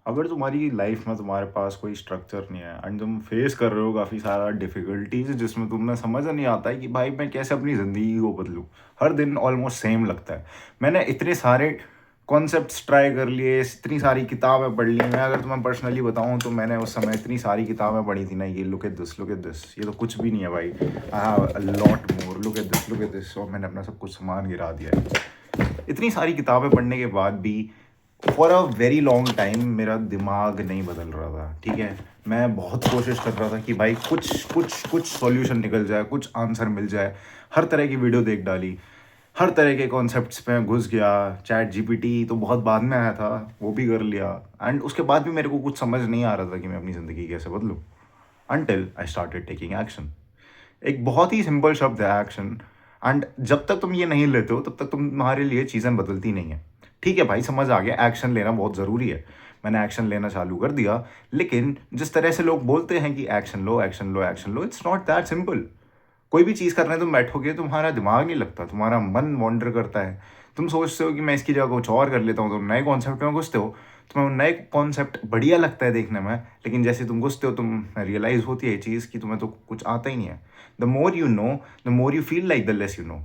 अगर तुम्हारी लाइफ में तुम्हारे पास कोई स्ट्रक्चर नहीं है एंड तुम फेस कर रहे हो काफ़ी सारा डिफिकल्टीज जिसमें तुम्हें समझ नहीं आता है कि भाई मैं कैसे अपनी ज़िंदगी को बदलूं। हर दिन ऑलमोस्ट सेम लगता है। मैंने इतने सारे कॉन्सेप्ट्स ट्राई कर लिए, इतनी सारी किताबें पढ़ ली। मैं अगर तुम्हें पर्सनली बताऊं तो मैंने उस समय इतनी सारी किताबें पढ़ी थी ना, ये look at this, look at this, ये तो कुछ भी नहीं है भाई। I have a lot more, look at this, look at this, और मैंने अपना सब कुछ सामान गिरा दिया है। इतनी सारी किताबें पढ़ने के बाद भी for a very long time मेरा दिमाग नहीं बदल रहा था। ठीक है, मैं बहुत कोशिश कर रहा था कि भाई कुछ कुछ कुछ सॉल्यूशन निकल जाए, कुछ आंसर मिल जाए। हर तरह की वीडियो देख डाली, हर तरह के कॉन्सेप्ट्स पे घुस गया। चैट जीपीटी तो बहुत बाद में आया था, वो भी कर लिया। एंड उसके बाद भी मेरे को कुछ समझ नहीं आ रहा था कि मैं अपनी ज़िंदगी कैसे बदलूँ, until I started taking action. एक बहुत ही सिंपल शब्द है एक्शन। एंड जब तक तुम ये नहीं लेते हो तब तक तुम्हारे लिए चीज़ें बदलती नहीं है। ठीक है भाई, समझ आ गया, एक्शन लेना बहुत ज़रूरी है। मैंने एक्शन लेना चालू कर दिया। लेकिन जिस तरह से लोग बोलते हैं कि action low, action low, action low, it's not that simple. कोई भी चीज़ करने तुम बैठोगे, तुम्हारा दिमाग नहीं लगता, तुम्हारा मन वॉन्डर करता है। तुम सोचते हो कि मैं इसकी जगह कुछ और कर लेता हूँ, तो नए कॉन्सेप्ट में घुसते हो। तुम्हें वो नए कॉन्सेप्ट बढ़िया लगता है देखने में, लेकिन जैसे तुम घुसते हो तुम रियलाइज़ होती है ये चीज़ कि तुम्हें तो कुछ आता ही नहीं है। The more you know, the more you feel like the less you know.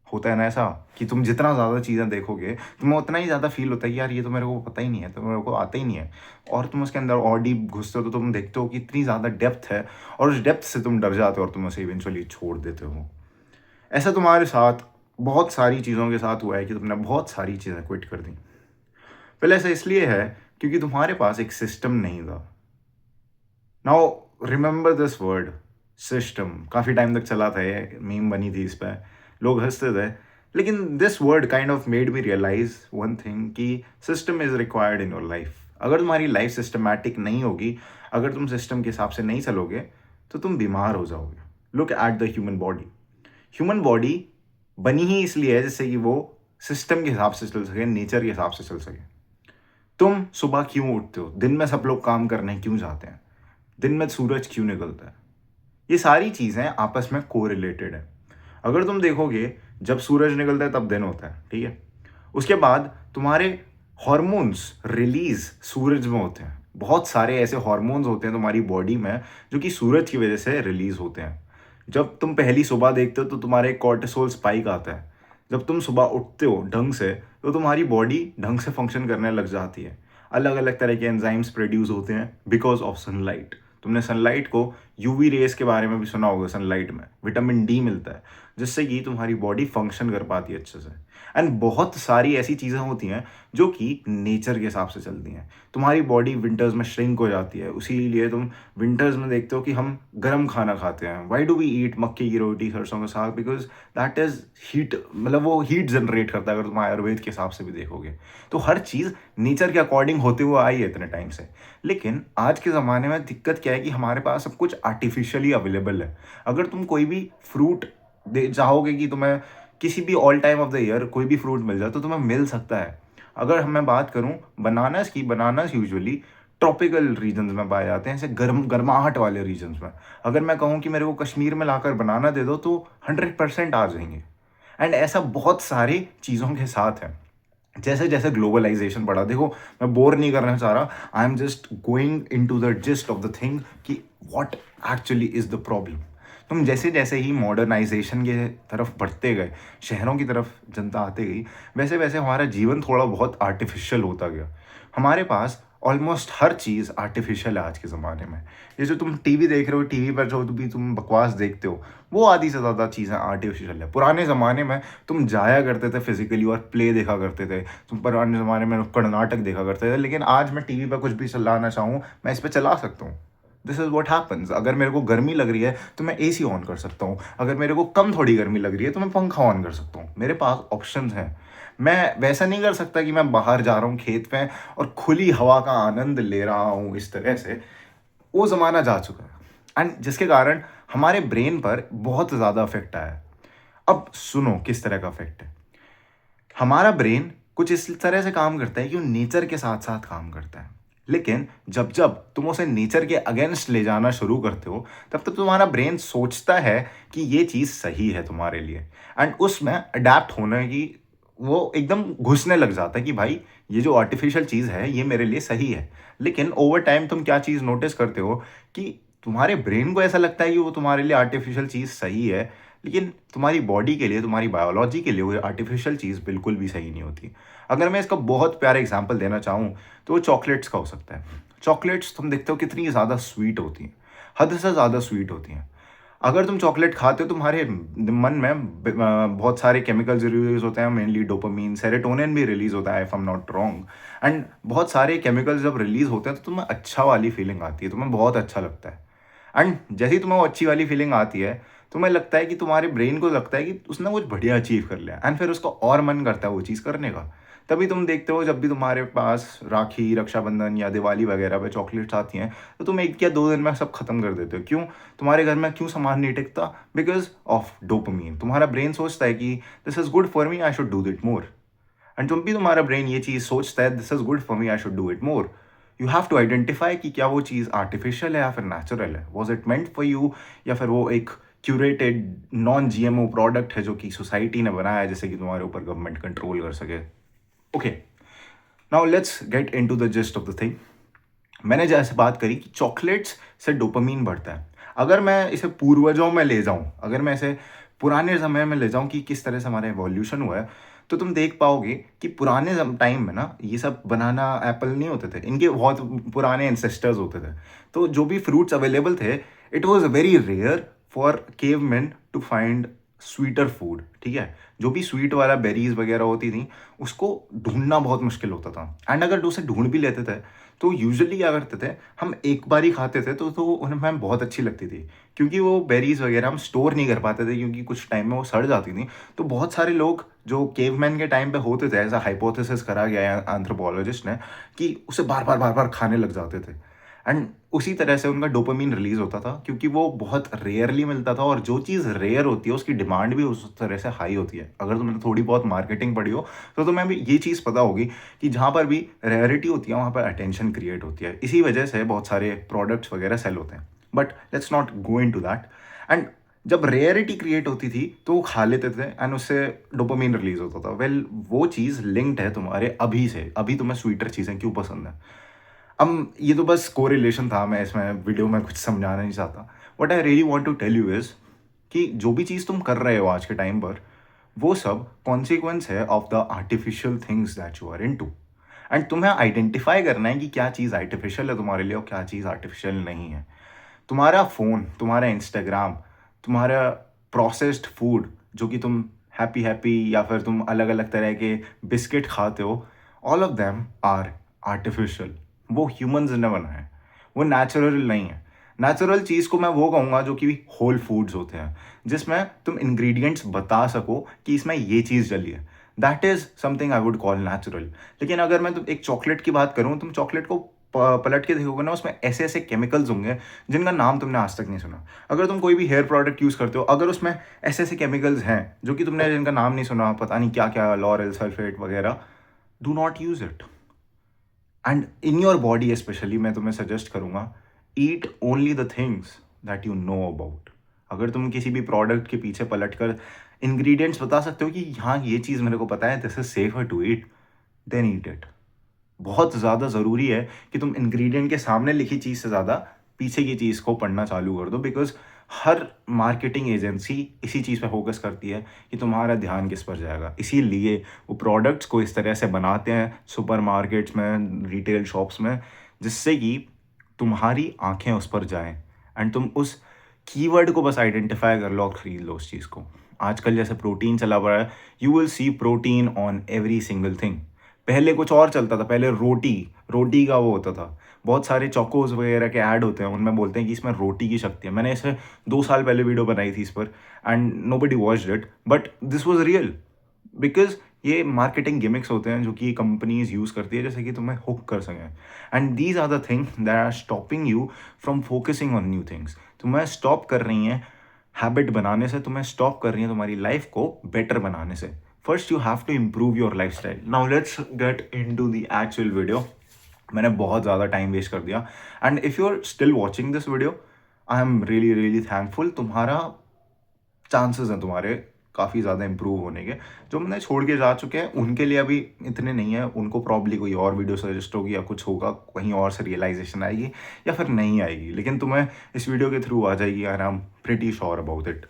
होता है ना ऐसा कि तुम जितना ज़्यादा चीज़ें देखोगे तुम्हें उतना ही ज़्यादा फील होता है कि यार ये तो मेरे को पता ही नहीं है, तो मेरे को आता ही नहीं है। और तुम उसके अंदर और डीप घुसते हो तो तुम देखते हो कि इतनी ज़्यादा डेप्थ है, और उस डेप्थ से तुम डर जाते हो और तुम उसे इवेंचुअली छोड़ देते हो। ऐसा तुम्हारे साथ बहुत सारी चीज़ों के साथ हुआ है कि तुमने बहुत सारी चीज़ें क्विट कर दी। पहले ऐसा इसलिए है क्योंकि तुम्हारे पास एक सिस्टम नहीं था। Now remember this word, system. काफ़ी टाइम तक चला था, ये मीम बनी थी इस पर, लोग हंसते थे। लेकिन this word kind of made me realize one thing कि system is required in your life. अगर तुम्हारी लाइफ सिस्टमैटिक नहीं होगी, अगर तुम सिस्टम के हिसाब से नहीं चलोगे, तो तुम बीमार हो जाओगे। Look at the human body. Human body बनी ही इसलिए है जिससे कि वो सिस्टम के हिसाब से चल सके, नेचर के हिसाब से चल सके। तुम सुबह क्यों उठते हो, दिन में सब लोग काम करने क्यों जाते हैं, दिन में सूरज क्यों निकलता है, ये सारी चीज़ें आपस में कोरिलेटेड है। अगर तुम देखोगे, जब सूरज निकलता है तब दिन होता है, ठीक है। उसके बाद तुम्हारे हॉर्मोन्स रिलीज सूरज में होते हैं। बहुत सारे ऐसे हॉर्मोन्स होते हैं तुम्हारी बॉडी में जो कि सूरज की वजह से रिलीज होते हैं। जब तुम पहली सुबह देखते हो तो तुम्हारे कॉर्टिसोल स्पाइक आता है। जब तुम सुबह उठते हो ढंग से तो तुम्हारी बॉडी ढंग से फंक्शन करने लग जाती है। अलग अलग तरह के एंजाइम्स प्रोड्यूस होते हैं बिकॉज ऑफ सनलाइट। तुमने सनलाइट को, यूवी रेस के बारे में भी सुना होगा। सनलाइट में विटामिन डी मिलता है जिससे कि तुम्हारी बॉडी फंक्शन कर पाती है अच्छे से। एंड बहुत सारी ऐसी चीज़ें होती हैं जो कि नेचर के हिसाब से चलती हैं। तुम्हारी बॉडी विंटर्स में श्रिंक हो जाती है, उसीलिए तुम विंटर्स में देखते हो कि हम गर्म खाना खाते हैं। वाई डू वी ईट मक्के की रोटी, सरसों का साग? बिकॉज दैट इज़ हीट, मतलब वो हीट जनरेट करता है। अगर तुम आयुर्वेद के हिसाब से भी देखोगे तो हर चीज़ नेचर के अकॉर्डिंग होते हुए आई है इतने टाइम से। लेकिन आज के ज़माने में दिक्कत क्या है कि हमारे पास सब कुछ आर्टिफिशियली अवेलेबल है। अगर तुम कोई भी फ्रूट दे चाहोगे कि तुम्हें किसी भी all time of the year कोई भी फ्रूट मिल जाए तो तुम्हें मिल सकता है। अगर मैं बात करूं बनानास की, बनानास यूजुअली ट्रॉपिकल रीजन्स में पाए जाते हैं, ऐसे गर्माहट वाले रीजन्स में। अगर मैं कहूं कि मेरे को कश्मीर में लाकर बनाना दे दो तो 100% आ जाएंगे। एंड ऐसा बहुत सारी चीज़ों के साथ है। जैसे जैसे ग्लोबलाइजेशन बढ़ा, देखो मैं बोर नहीं करना चाह रहा, I am just going into the gist of the thing कि what actually is the problem. तुम जैसे जैसे ही मॉडर्नाइजेशन के तरफ बढ़ते गए, शहरों की तरफ जनता आती गई, वैसे वैसे हमारा जीवन थोड़ा बहुत आर्टिफिशियल होता गया। हमारे पास ऑलमोस्ट हर चीज़ आर्टिफिशियल है आज के ज़माने में। ये जो तुम टीवी देख रहे हो, टीवी पर जो भी तुम बकवास देखते हो, वो आधी से ज़्यादा चीज़ें आर्टिफिशियल है। पुराने ज़माने में तुम जाया करते थे फिजिकली और प्ले देखा करते थे। तुम पुराने ज़माने में नुक्कड़ नाटक देखा करते थे। लेकिन आज मैं टीवी पर कुछ भी चलाना चाहूँ, मैं इस पर चला सकता हूँ। This is what happens. अगर मेरे को गर्मी लग रही है तो मैं एसी ऑन कर सकता हूँ। अगर मेरे को कम थोड़ी गर्मी लग रही है तो मैं पंखा ऑन कर सकता हूँ। मेरे पास ऑप्शन हैं। मैं वैसा नहीं कर सकता कि मैं बाहर जा रहा हूँ खेत में और खुली हवा का आनंद ले रहा हूँ इस तरह से। वो ज़माना जा चुका है, एंड जिसके कारण हमारे ब्रेन पर बहुत ज़्यादा इफेक्ट आया है। अब सुनो किस तरह का इफेक्ट है। हमारा ब्रेन कुछ इस तरह से काम करता है कि वो नेचर के साथ साथ काम करता है। लेकिन जब जब तुम उसे नेचर के अगेंस्ट ले जाना शुरू करते हो, तब तब तुम्हारा ब्रेन सोचता है कि ये चीज़ सही है तुम्हारे लिए, एंड उसमें अडेप्ट होने की वो एकदम घुसने लग जाता है कि भाई ये जो आर्टिफ़िशियल चीज़ है ये मेरे लिए सही है। लेकिन ओवर टाइम तुम क्या चीज़ नोटिस करते हो कि तुम्हारे ब्रेन को ऐसा लगता है कि वो तुम्हारे लिए आर्टिफ़िशियल चीज़ सही है, लेकिन तुम्हारी बॉडी के लिए, तुम्हारी बायोलॉजी के लिए वो आर्टिफ़िशियल चीज़ बिल्कुल भी सही नहीं होती। अगर मैं इसका बहुत प्यारा एग्ज़ाम्पल देना चाहूँ, तो वो चॉकलेट्स का हो सकता है। चॉकलेट्स तुम देखते हो कितनी ज़्यादा स्वीट होती हैं, हद से ज़्यादा स्वीट होती हैं। अगर तुम चॉकलेट खाते हो तुम्हारे मन में बहुत सारे केमिकल्स रिलीज़ होते हैं, मेनली डोपामाइन, सेरोटोनिन भी रिलीज़ होता है if I am not wrong. And बहुत सारे केमिकल्स जब रिलीज़ होते हैं तो तुम्हें अच्छा वाली फीलिंग आती है, तुम्हें बहुत अच्छा लगता है। एंड जैसे ही तुम्हें वो अच्छी वाली फीलिंग आती है, तुम्हें लगता है कि तुम्हारे ब्रेन को लगता है कि उसने कुछ बढ़िया अचीव कर लिया, एंड फिर उसको और मन करता है वो चीज़ करने का। तभी तुम देखते हो जब भी तुम्हारे पास राखी, रक्षाबंधन या दिवाली वगैरह पे चॉकलेट्स आती हैं, तो तुम 1 या 2 दिन में सब खत्म कर देते हो। क्यों? तुम्हारे घर में क्यों सामान नहीं टिकता? Because of dopamine. तुम्हारा ब्रेन सोचता है कि this is good for me, I should do it more. And जब भी तुम्हारा ब्रेन ये चीज़ सोचता है this is good for me, I should do it more, you have to identify कि क्या वो चीज़ आर्टिफिशियल है या फिर नेचुरल है। Was it meant for you, या फिर वो एक क्यूरेटेड नॉन जीएमओ प्रोडक्ट है जो कि सोसाइटी ने बनाया है जिससे कि तुम्हारे ऊपर गवर्नमेंट कंट्रोल कर सके। Okay, now let's get into the gist of the thing. मैंने जैसे बात करी कि चॉकलेट्स से डोपामाइन बढ़ता है। अगर मैं इसे पूर्वजों में ले जाऊँ, अगर मैं इसे पुराने समय में ले जाऊँ कि किस तरह से हमारा इवोल्यूशन हुआ है, तो तुम देख पाओगे कि पुराने टाइम में ना ये सब बनाना एप्पल नहीं होते थे। इनके बहुत पुराने एंसेस्टर्स होते थे। तो जो भी फ्रूट्स अवेलेबल थे, it was very rare for cavemen to find sweeter food, ठीक है? जो भी स्वीट वाला बेरीज़ वगैरह होती थी, उसको ढूँढना बहुत मुश्किल होता था। एंड अगर उसे ढूँढ भी लेते थे, तो यूजुअली क्या करते थे, हम एक बार ही खाते थे तो उन्हें बहुत अच्छी लगती थी। क्योंकि वो बेरीज़ वगैरह हम स्टोर नहीं कर पाते थे क्योंकि कुछ टाइम में वो सड़ जाती थी। तो बहुत सारे लोग जो केवमैन के टाइम पे होते थे, ऐसा हाइपोथेसिस करा गया है एंथ्रोपोलॉजिस्ट ने, कि उसे बार-बार खाने लग जाते थे। एंड उसी तरह से उनका डोपामाइन रिलीज़ होता था क्योंकि वो बहुत रेयरली मिलता था, और जो चीज़ रेयर होती है उसकी डिमांड भी उस तरह से हाई होती है। अगर तुमने थोड़ी बहुत मार्केटिंग पढ़ी हो, तो तुम्हें भी ये चीज़ पता होगी कि जहाँ पर भी रेयरिटी होती है वहाँ पर अटेंशन क्रिएट होती है। इसी वजह से बहुत सारे प्रोडक्ट्स वगैरह सेल होते हैं। But let's not go into that. And जब रेयरिटी क्रिएट होती थी तो वो खा लेते थे एंड उससे डोपामाइन रिलीज़ होता था। वेल, वो चीज़ लिंक्ड है तुम्हारे अभी से। अभी तुम्हें स्वीटर चीज़ें क्यों पसंद है? अब ये तो बस कोरिलेशन था, मैं इसमें वीडियो में कुछ समझाना नहीं चाहता। What I really want to tell you is कि जो भी चीज़ तुम कर रहे हो आज के टाइम पर, वो सब कॉन्सिक्वेंस है of the artificial things that you are into. And तुम्हें आइडेंटिफाई करना है कि क्या चीज़ आर्टिफिशियल है तुम्हारे लिए और क्या चीज़ आर्टिफिशियल नहीं है। तुम्हारा फ़ोन, तुम्हारा इंस्टाग्राम, तुम्हारा प्रोसेस्ड फूड जो कि तुम हैप्पी-हैप्पी या फिर तुम अलग-अलग तरह के बिस्किट खाते हो, all of them are artificial. वो ह्यूमन्स ने बनाया है, वो नेचुरल नहीं है। नेचुरल चीज़ को मैं वो कहूँगा जो कि होल फूड्स होते हैं, जिसमें तुम इंग्रीडिएंट्स बता सको कि इसमें ये चीज़ डली है। That is something I would call natural. लेकिन अगर मैं तुम एक चॉकलेट की बात करूँ, तुम चॉकलेट को पलट के देखोगे ना, उसमें ऐसे-ऐसे केमिकल्स होंगे जिनका नाम तुमने आज तक नहीं सुना। अगर तुम कोई भी हेयर प्रोडक्ट यूज़ करते हो, अगर उसमें ऐसे-ऐसे केमिकल्स हैं जो कि तुमने जिनका नाम नहीं सुना, पता नहीं क्या-क्या लॉरेल सल्फेट वगैरह, do not use it. And in your body specially मैं तुम्हें सजेस्ट करूँगा, eat only the things that you know about. अगर तुम किसी भी प्रोडक्ट के पीछे पलट कर इंग्रेडिएंट्स बता सकते हो कि हाँ, ये चीज़ मेरे को पता है, this is safer to eat, then eat it. बहुत ज़्यादा ज़रूरी है कि तुम इंग्रेडिएंट के सामने लिखी चीज़ से ज़्यादा पीछे की चीज़ को पढ़ना चालू कर दो, बिकॉज़ हर मार्केटिंग एजेंसी इसी चीज़ पे फ़ोकस करती है कि तुम्हारा ध्यान किस पर जाएगा। इसीलिए वो प्रोडक्ट्स को इस तरह से बनाते हैं सुपरमार्केट्स में, रिटेल शॉप्स में, जिससे कि तुम्हारी आँखें उस पर जाएँ एंड तुम उस कीवर्ड को बस आइडेंटिफ़ाई कर लो और खरीद लो उस चीज़ को। आजकल जैसे प्रोटीन चला पड़ा है, you will see protein on every single thing. पहले कुछ और चलता था, पहले रोटी, रोटी का वो होता था। बहुत सारे चोकोज़ वगैरह के ऐड होते हैं, उनमें बोलते हैं कि इसमें रोटी की शक्ति है। मैंने इसे 2 साल पहले वीडियो बनाई थी इस पर, and nobody watched it, but this was real. Because ये मार्केटिंग गिमिक्स होते हैं जो कि कंपनीज़ यूज़ करती है जैसे कि तुम्हें हुक कर सकें। And these are the thing that are stopping you from focusing on new things. तुम्हें स्टॉप कर रही हैं हैबिट बनाने से, तुम्हें स्टॉप कर रही हैं तुम्हारी लाइफ को बेटर बनाने से। First you have to improve your lifestyle. Now let's get into the actual video. मैंने बहुत ज़्यादा टाइम वेस्ट कर दिया, and if you are still watching this video, I am really really thankful. तुम्हारा chances हैं तुम्हारे काफ़ी ज़्यादा इम्प्रूव होने के। जो मैंने छोड़ के जा चुके हैं उनके लिए अभी इतने नहीं है, उनको प्रॉब्ली कोई और वीडियो सजेस्ट होगी या कुछ होगा, कहीं और से रियलाइजेशन आएगी या फिर नहीं आएगी, लेकिन तुम्हें इस वीडियो के थ्रू आ जाएगी and I am pretty sure about it.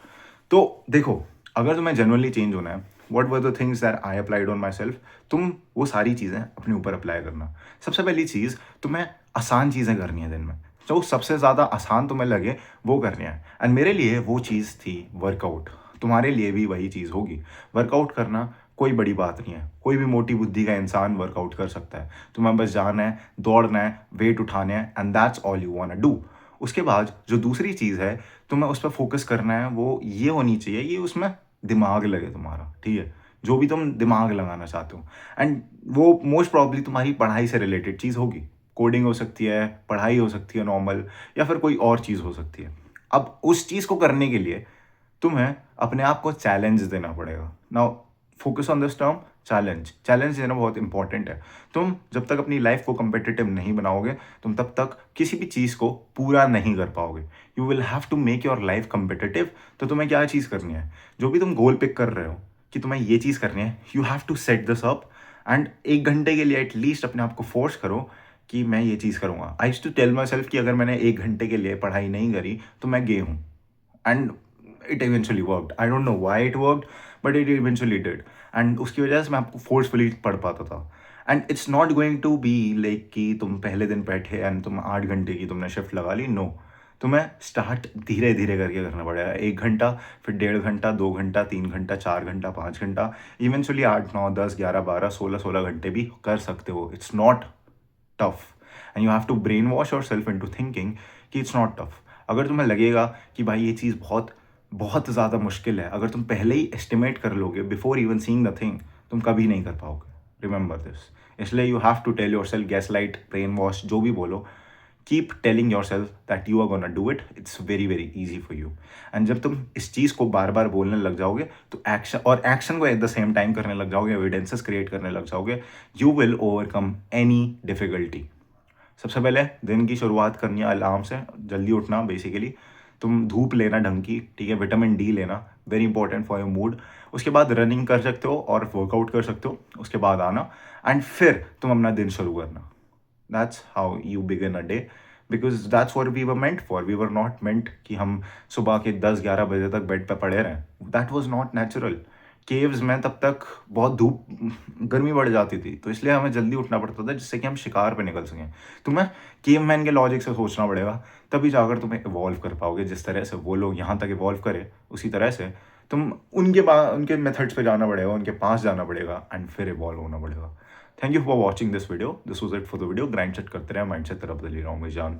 तो देखो, अगर तुम्हें जेन्युइनली चेंज होना है, what were the things that I applied on my self, तुम वो सारी चीज़ें अपने ऊपर अप्लाई करना। सबसे पहली चीज़, तुम्हें आसान चीज़ें करनी है दिन में, जो सबसे ज़्यादा आसान तुम्हें लगे वो करनी है। एंड मेरे लिए वो चीज़ थी वर्कआउट। तुम्हारे लिए भी वही चीज़ होगी। वर्कआउट करना कोई बड़ी बात नहीं है, कोई भी मोटी बुद्धि का इंसान वर्कआउट कर सकता है। तुम्हें बस जाना है, दौड़ना है, वेट उठाने हैं and that's all you want to do. उसके बाद जो दूसरी चीज़ है, तुम्हें उस पर फोकस करना है, वो ये होनी चाहिए, ये उसमें दिमाग लगे तुम्हारा, ठीक है? जो भी तुम दिमाग लगाना चाहते हो, एंड वो मोस्ट प्रॉब्ली तुम्हारी पढ़ाई से रिलेटेड चीज़ होगी। कोडिंग हो सकती है, पढ़ाई हो सकती है नॉर्मल, या फिर कोई और चीज़ हो सकती है। अब उस चीज़ को करने के लिए तुम्हें अपने आप को चैलेंज देना पड़ेगा। Now focus on this term, challenge. Challenge देना बहुत इंपॉर्टेंट है। तुम जब तक अपनी लाइफ को कंपेटिटिव नहीं बनाओगे, तुम तब तक किसी भी चीज़ को पूरा नहीं कर पाओगे। You will have to make your life competitive. तो तुम्हें क्या चीज़ करनी है, जो भी तुम गोल पिक कर रहे हो कि तुम्हें ये चीज़ करनी है, you have to set this up and 1 घंटे के लिए एटलीस्ट अपने आप को फोर्स करो कि मैं ये चीज़ करूँगा। I used to tell myself कि अगर मैंने 1 घंटे के लिए पढ़ाई नहीं करी तो मैं गे हूँ, and it eventually worked. I don't know why it worked, but it eventually did. And उसकी वजह से मैं आपको फोर्सफुली पढ़ पाता था। And it's not going to be like कि तुम पहले दिन बैठे एंड तुम 8 घंटे की तुमने शिफ्ट लगा ली। नो, तुम्हें स्टार्ट धीरे धीरे करके करना पड़ेगा। 1 घंटा, फिर 1.5 घंटा, 2 घंटा, 3 घंटा, 4 घंटा, 5 घंटा, इवेंचुअली 8, 9, 10, 11, 12, 16 घंटे भी कर सकते हो। It's not tough and you have to brainwash yourself into thinking कि इट्स नॉट टफ। अगर तुम्हें लगेगा कि भाई ये चीज़ बहुत बहुत ज़्यादा मुश्किल है, अगर तुम पहले ही एस्टिमेट कर लोगे before even seeing the thing, तुम कभी नहीं कर पाओगे। Remember this. इसलिए you have to tell yourself, gaslight, brainwash, जो भी बोलो, keep telling yourself that you are gonna do it. It's very very easy for you. And जब तुम इस चीज़ को बार बार बोलने लग जाओगे, तो एक्शन को एट द सेम टाइम करने लग जाओगे, एविडेंसेस क्रिएट करने लग जाओगे, you will overcome any difficulty. सबसे पहले दिन की शुरुआत करनी है अलार्म से, जल्दी उठना बेसिकली। तुम धूप लेना ढंग की, ठीक है, विटामिन डी लेना, very important for your mood. उसके बाद रनिंग कर सकते हो और वर्कआउट कर सकते हो, उसके बाद आना एंड फिर तुम अपना दिन शुरू करना। That's how you begin a day, because that's what we were meant for. We were not meant कि हम सुबह के 10-11 बजे तक बेड पे पड़े रहें। That was not natural. Caves में तब तक बहुत धूप, गर्मी बढ़ जाती थी, तो इसलिए हमें जल्दी उठना पड़ता था जिससे कि हम शिकार पे निकल सकें। तुम्हें केवमैन के लॉजिक से सोचना पड़ेगा, तभी जाकर तुम्हें इवॉल्व कर पाओगे। जिस तरह से वो लोग यहाँ तक इवॉल्व करे, उसी तरह से तुम उनके मेथड्स पे जाना पड़ेगा, उनके पास जाना पड़ेगा एंड फिर इवॉल्व होना पड़ेगा। Thank you for watching this video. This was it for the video. Grind set करते रहे, माइंड सेट तरफ बदली रहा हूँ मैं जान।